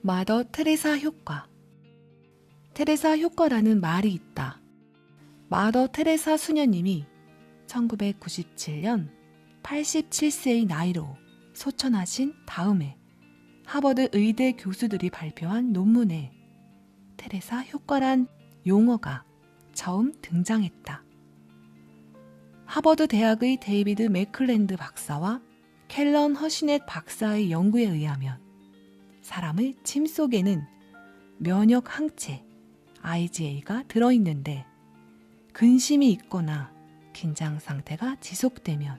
마더 테레사 효과. 테레사 효과라는 말이 있다. 마더 테레사 수녀님이 1997년 87세의 나이로 소천하신 다음에 하버드 의대 교수들이 발표한 논문에 테레사 효과란 용어가 처음 등장했다. 하버드 대학의 데이비드 맥클랜드 박사와 켈런 허시넷 박사의 연구에 의하면 사람의 침 속에는 면역 항체 IgA가 들어있는데 근심이 있거나 긴장 상태가 지속되면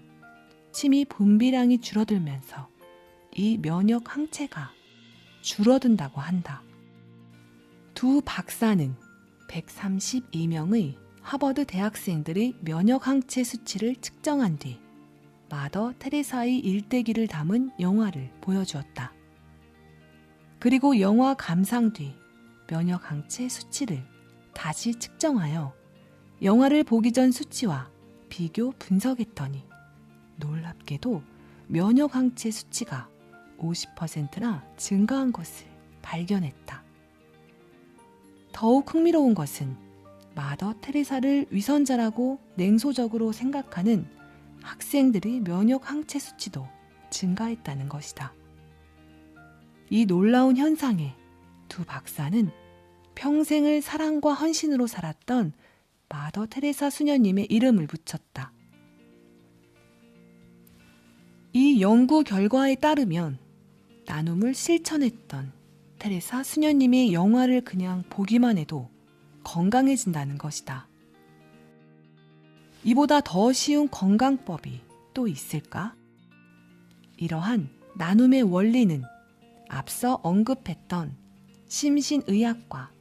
침이 분비량이 줄어들면서 이 면역 항체가 줄어든다고 한다. 두 박사는 132명의 하버드 대학생들의 면역 항체 수치를 측정한 뒤 마더 테레사의 일대기를 담은 영화를 보여주었다. 그리고 영화 감상 뒤 면역 항체 수치를 다시 측정하여 영화를 보기 전 수치와 비교 분석했더니 놀랍게도 면역 항체 수치가 50%나 증가한 것을 발견했다. 더욱 흥미로운 것은 마더 테레사를 위선자라고 냉소적으로 생각하는 학생들의 면역 항체 수치도 증가했다는 것이다. 이 놀라운 현상에 두 박사는 평생을 사랑과 헌신으로 살았던 마더 테레사 수녀님의 이름을 붙였다. 이 연구 결과에 따르면 나눔을 실천했던 테레사 수녀님의 영화를 그냥 보기만 해도 건강해진다는 것이다. 이보다 더 쉬운 건강법이 또 있을까? 이러한 나눔의 원리는 앞서 언급했던 심신의학과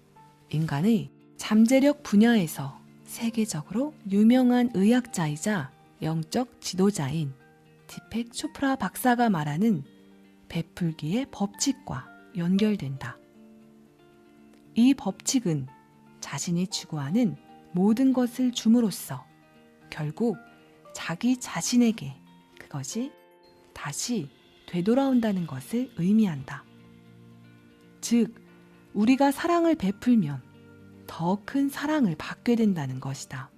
인간의 잠재력 분야에서 세계적으로 유명한 의학자이자 영적 지도자인 디펙 초프라 박사가 말하는 베풀기의 법칙과 연결된다. 이 법칙은 자신이 추구하는 모든 것을 줌으로써 결국 자기 자신에게 그것이 다시 되돌아온다는 것을 의미한다. 즉, 우리가 사랑을 베풀면 더 큰 사랑을 받게 된다는 것이다.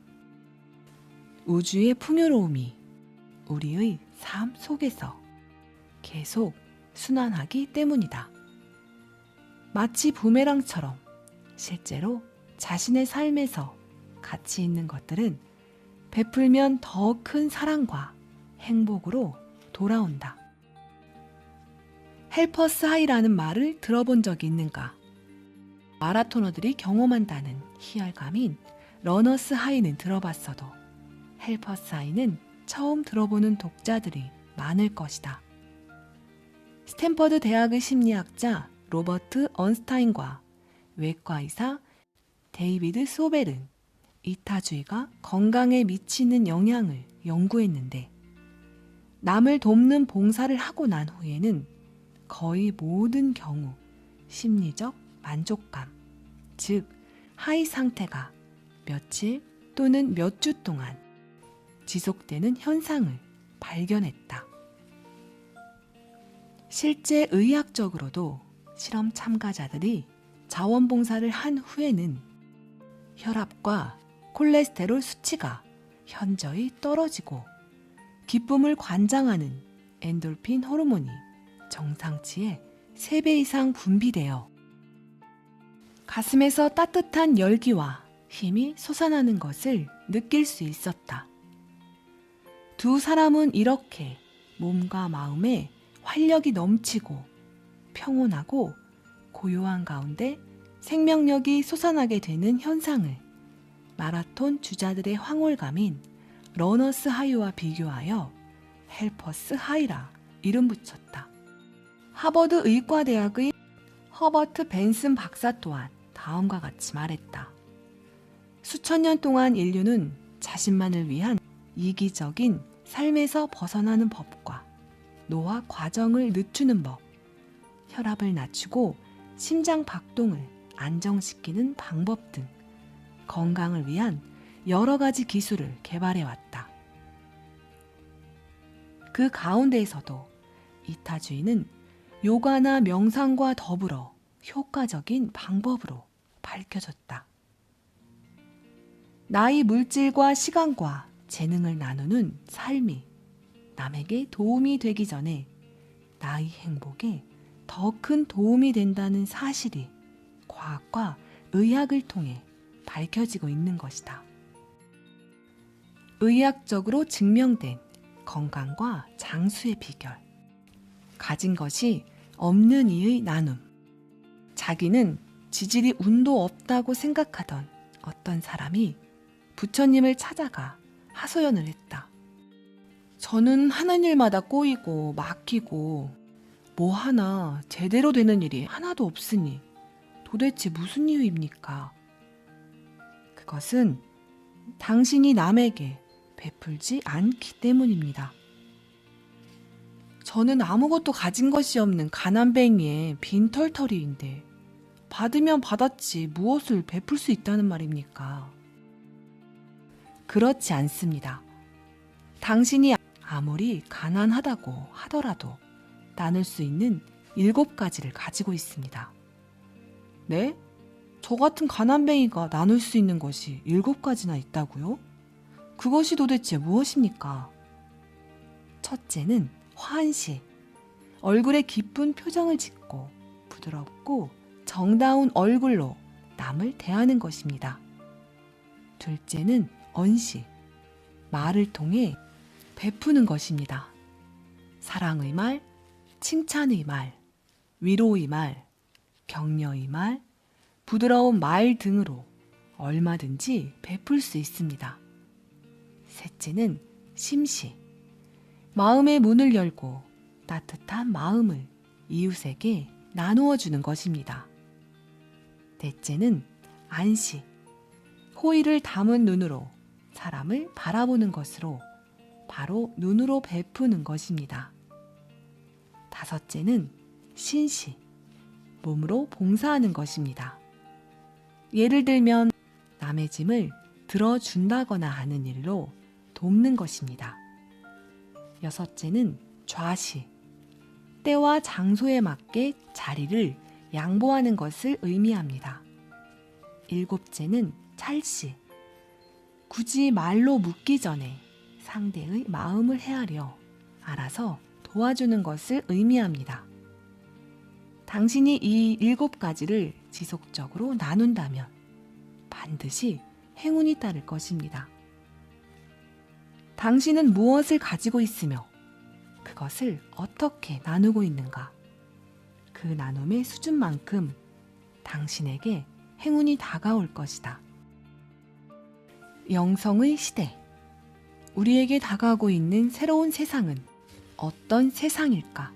우주의 풍요로움이 우리의 삶 속에서 계속 순환하기 때문이다. 마치 부메랑처럼 실제로 자신의 삶에서 가치 있는 것들은 베풀면 더 큰 사랑과 행복으로 돌아온다. 헬퍼스 하이라는 말을 들어본 적이 있는가? 마라토너들이 경험한다는 희열감인 러너스 하이는 들어봤어도 헬퍼스 하이는 처음 들어보는 독자들이 많을 것이다. 스탠퍼드 대학의 심리학자 로버트 언스타인과 외과의사 데이비드 소벨은 이타주의가 건강에 미치는 영향을 연구했는데 남을 돕는 봉사를 하고 난 후에는 거의 모든 경우 심리적 만족감, 즉 하이 상태가 며칠 또는 몇 주 동안 지속되는 현상을 발견했다. 실제 의학적으로도 실험 참가자들이 자원봉사를 한 후에는 혈압과 콜레스테롤 수치가 현저히 떨어지고 기쁨을 관장하는 엔돌핀 호르몬이 정상치의 3배 이상 분비되어 가슴에서 따뜻한 열기와 힘이 솟아나는 것을 느낄 수 있었다. 두 사람은 이렇게 몸과 마음에 활력이 넘치고 평온하고 고요한 가운데 생명력이 솟아나게 되는 현상을 마라톤 주자들의 황홀감인 러너스 하이와 비교하여 헬퍼스 하이라 이름 붙였다. 하버드 의과대학의 허버트 벤슨 박사 또한 다음과 같이 말했다. 수천 년 동안 인류는 자신만을 위한 이기적인 삶에서 벗어나는 법과 노화 과정을 늦추는 법, 혈압을 낮추고 심장 박동을 안정시키는 방법 등 건강을 위한 여러 가지 기술을 개발해왔다. 그 가운데에서도 이타주의는 요가나 명상과 더불어 효과적인 방법으로 밝혀졌다. 나의 물질과 시간과 재능을 나누는 삶이 남에게 도움이 되기 전에 나의 행복에 더 큰 도움이 된다는 사실이 과학과 의학을 통해 밝혀지고 있는 것이다. 의학적으로 증명된 건강과 장수의 비결. 가진 것이 없는 이의 나눔. 자기는 지질이 운도 없다고 생각하던 어떤 사람이 부처님을 찾아가 하소연을 했다. 저는 하는 일마다 꼬이고 막히고 뭐 하나 제대로 되는 일이 하나도 없으니 도대체 무슨 이유입니까? 그것은 당신이 남에게 베풀지 않기 때문입니다. 저는 아무것도 가진 것이 없는 가난뱅이의 빈털터리인데 받으면 받았지 무엇을 베풀 수 있다는 말입니까? 그렇지 않습니다. 당신이 아무리 가난하다고 하더라도 나눌 수 있는 7가지를 가지고 있습니다. 네? 저 같은 가난뱅이가 나눌 수 있는 것이 7가지나 있다고요? 그것이 도대체 무엇입니까? 첫째는 화한시. 얼굴에 기쁜 표정을 짓고 부드럽고 정다운 얼굴로 남을 대하는 것입니다. 둘째는 언시. 말을 통해 베푸는 것입니다. 사랑의 말, 칭찬의 말, 위로의 말, 격려의 말, 부드러운 말 등으로 얼마든지 베풀 수 있습니다. 셋째는 심시. 마음의 문을 열고 따뜻한 마음을 이웃에게 나누어 주는 것입니다. 넷째는 안시. 호의를 담은 눈으로 사람을 바라보는 것으로 바로 눈으로 베푸는 것입니다. 다섯째는 신시. 몸으로 봉사하는 것입니다. 예를 들면 남의 짐을 들어준다거나 하는 일로 돕는 것입니다. 여섯째는 좌시. 때와 장소에 맞게 자리를 양보하는 것을 의미합니다. 일곱째는 찰시. 굳이 말로 묻기 전에 상대의 마음을 헤아려 알아서 도와주는 것을 의미합니다. 당신이 이 7가지를 지속적으로 나눈다면 반드시 행운이 따를 것입니다. 당신은 무엇을 가지고 있으며 그것을 어떻게 나누고 있는가? 그 나눔의 수준만큼 당신에게 행운이 다가올 것이다. 영성의 시대. 우리에게 다가오고 있는 새로운 세상은 어떤 세상일까?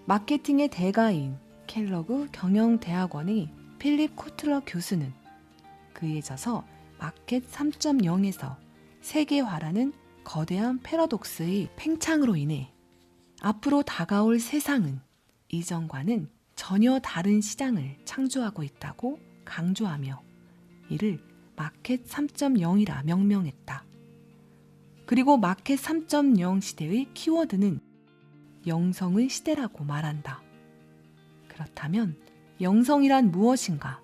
마케팅의 대가인 켈러그 경영대학원의 필립 코틀러 교수는 그에 져서 마켓 3.0에서 세계화라는 거대한 패러독스의 팽창으로 인해 앞으로 다가올 세상은 이전과는 전혀 다른 시장을 창조하고 있다고 강조하며 이를 마켓 3.0이라 명명했다. 그리고 마켓 3.0 시대의 키워드는 영성의 시대라고 말한다. 그렇다면 영성이란 무엇인가?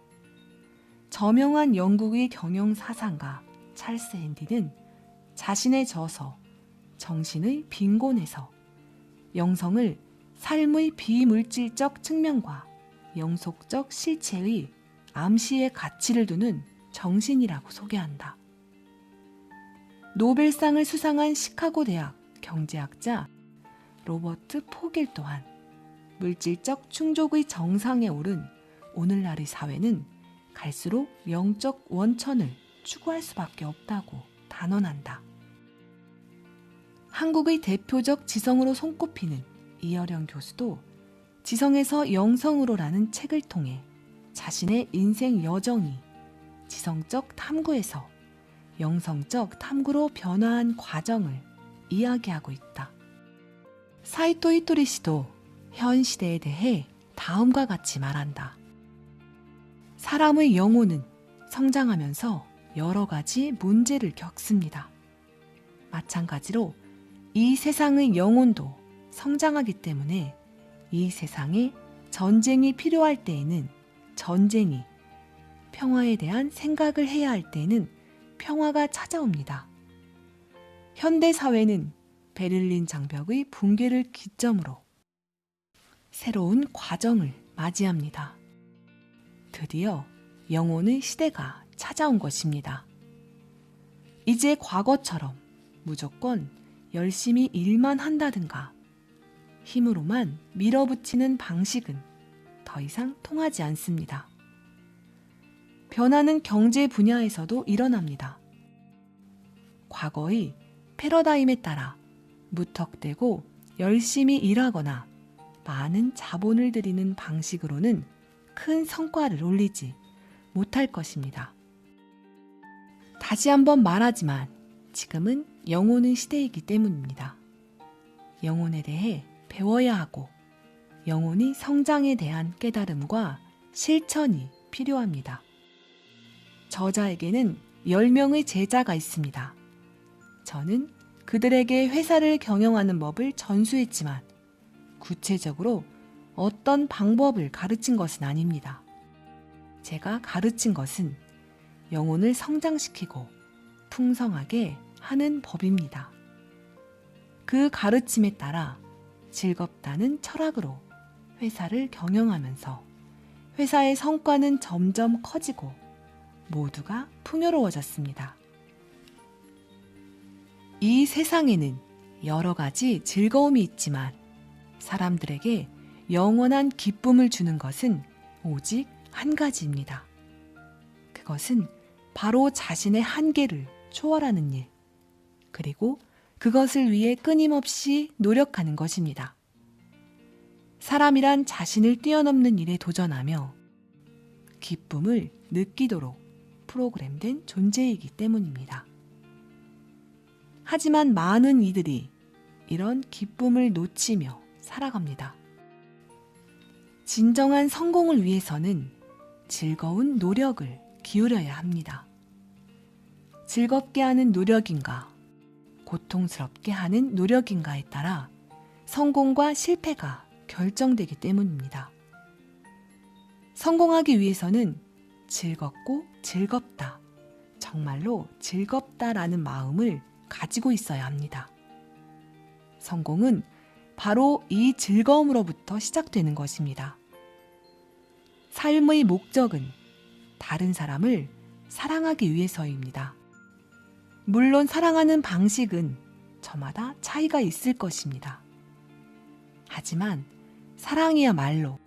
저명한 영국의 경영사상가 찰스 앤디는 자신의 저서 정신의 빈곤에서 영성을 삶의 비물질적 측면과 영속적 실체의 암시의 가치를 두는 정신이라고 소개한다. 노벨상을 수상한 시카고 대학 경제학자 로버트 포겔 또한 물질적 충족의 정상에 오른 오늘날의 사회는 갈수록 영적 원천을 추구할 수밖에 없다고 단언한다. 한국의 대표적 지성으로 손꼽히는 이어령 교수도 지성에서 영성으로라는 책을 통해 자신의 인생 여정이 지성적 탐구에서 영성적 탐구로 변화한 과정을 이야기하고 있다. 사이토 히토리 씨도 현 시대에 대해 다음과 같이 말한다. 사람의 영혼은 성장하면서 여러 가지 문제를 겪습니다. 마찬가지로 이 세상의 영혼도 성장하기 때문에 이 세상에 전쟁이 필요할 때에는 전쟁이, 평화에 대한 생각을 해야 할 때에는 평화가 찾아옵니다. 현대 사회는 베를린 장벽의 붕괴를 기점으로 새로운 과정을 맞이합니다. 드디어 영혼의 시대가 찾아온 것입니다. 이제 과거처럼 무조건 열심히 일만 한다든가 힘으로만 밀어붙이는 방식은 더 이상 통하지 않습니다. 변화는 경제 분야에서도 일어납니다. 과거의 패러다임에 따라 무턱대고 열심히 일하거나 많은 자본을 들이는 방식으로는 큰 성과를 올리지 못할 것입니다. 다시 한번 말하지만 지금은 영혼의 시대이기 때문입니다. 영혼에 대해 배워야 하고 영혼이 성장에 대한 깨달음과 실천이 필요합니다. 저자에게는 10명의 제자가 있습니다. 저는 그들에게 회사를 경영하는 법을 전수했지만 구체적으로 어떤 방법을 가르친 것은 아닙니다. 제가 가르친 것은 영혼을 성장시키고 풍성하게 하는 법입니다. 그 가르침에 따라 즐겁다는 철학으로 회사를 경영하면서 회사의 성과는 점점 커지고 모두가 풍요로워졌습니다. 이 세상에는 여러 가지 즐거움이 있지만 사람들에게 영원한 기쁨을 주는 것은 오직 한 가지입니다. 그것은 바로 자신의 한계를 초월하는 일, 그리고 그것을 위해 끊임없이 노력하는 것입니다. 사람이란 자신을 뛰어넘는 일에 도전하며 기쁨을 느끼도록 프로그램된 존재이기 때문입니다. 하지만 많은 이들이 이런 기쁨을 놓치며 살아갑니다. 진정한 성공을 위해서는 즐거운 노력을 기울여야 합니다. 즐겁게 하는 노력인가, 고통스럽게 하는 노력인가에 따라 성공과 실패가 결정되기 때문입니다. 성공하기 위해서는 즐겁고 즐겁다, 정말로 즐겁다라는 마음을 가지고 있어야 합니다. 성공은 바로 이 즐거움으로부터 시작되는 것입니다. 삶의 목적은 다른 사람을 사랑하기 위해서입니다. 물론 사랑하는 방식은 저마다 차이가 있을 것입니다. 하지만 사랑이야말로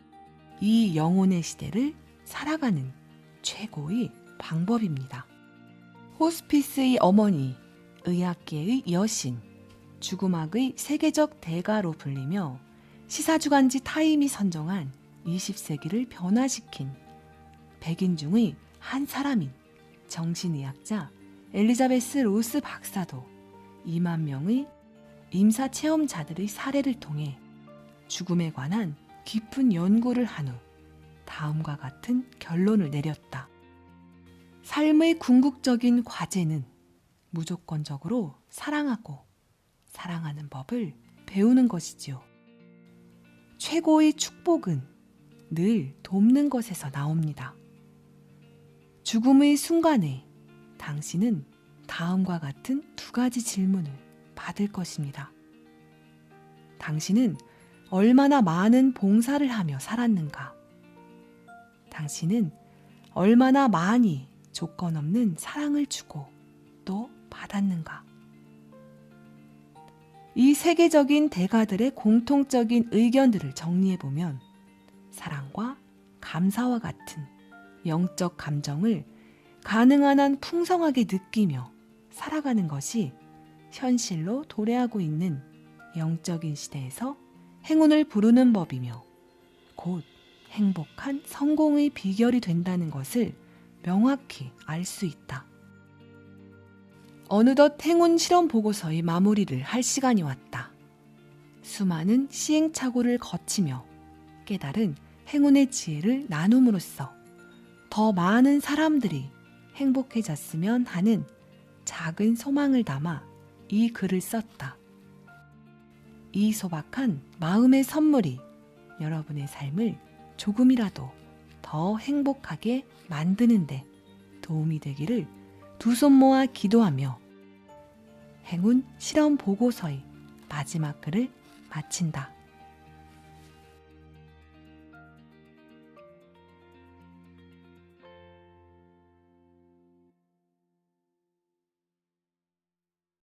이 영혼의 시대를 살아가는 최고의 방법입니다. 호스피스의 어머니, 의학계의 여신, 죽음학의 세계적 대가로 불리며 시사주간지 타임이 선정한 20세기를 변화시킨 백인 중의 한 사람인 정신의학자 엘리자베스 로스 박사도 2만 명의 임사 체험자들의 사례를 통해 죽음에 관한 깊은 연구를 한 후 다음과 같은 결론을 내렸다. 삶의 궁극적인 과제는 무조건적으로 사랑하고 사랑하는 법을 배우는 것이지요. 최고의 축복은 늘 돕는 것에서 나옵니다. 죽음의 순간에 당신은 다음과 같은 2가지 질문을 받을 것입니다. 당신은 얼마나 많은 봉사를 하며 살았는가? 당신은 얼마나 많이 조건 없는 사랑을 주고 또 받았는가? 이 세계적인 대가들의 공통적인 의견들을 정리해보면 사랑과 감사와 같은 영적 감정을 가능한 한 풍성하게 느끼며 살아가는 것이 현실로 도래하고 있는 영적인 시대에서 행운을 부르는 법이며 곧 행복한 성공의 비결이 된다는 것을 명확히 알 수 있다. 어느덧 행운 실험 보고서의 마무리를 할 시간이 왔다. 수많은 시행착오를 거치며 깨달은 행운의 지혜를 나눔으로써 더 많은 사람들이 행복해졌으면 하는 작은 소망을 담아 이 글을 썼다. 이 소박한 마음의 선물이 여러분의 삶을 조금이라도 더 행복하게 만드는데 도움이 되기를 두 손 모아 기도하며 행운 실험 보고서의 마지막 글을 마친다.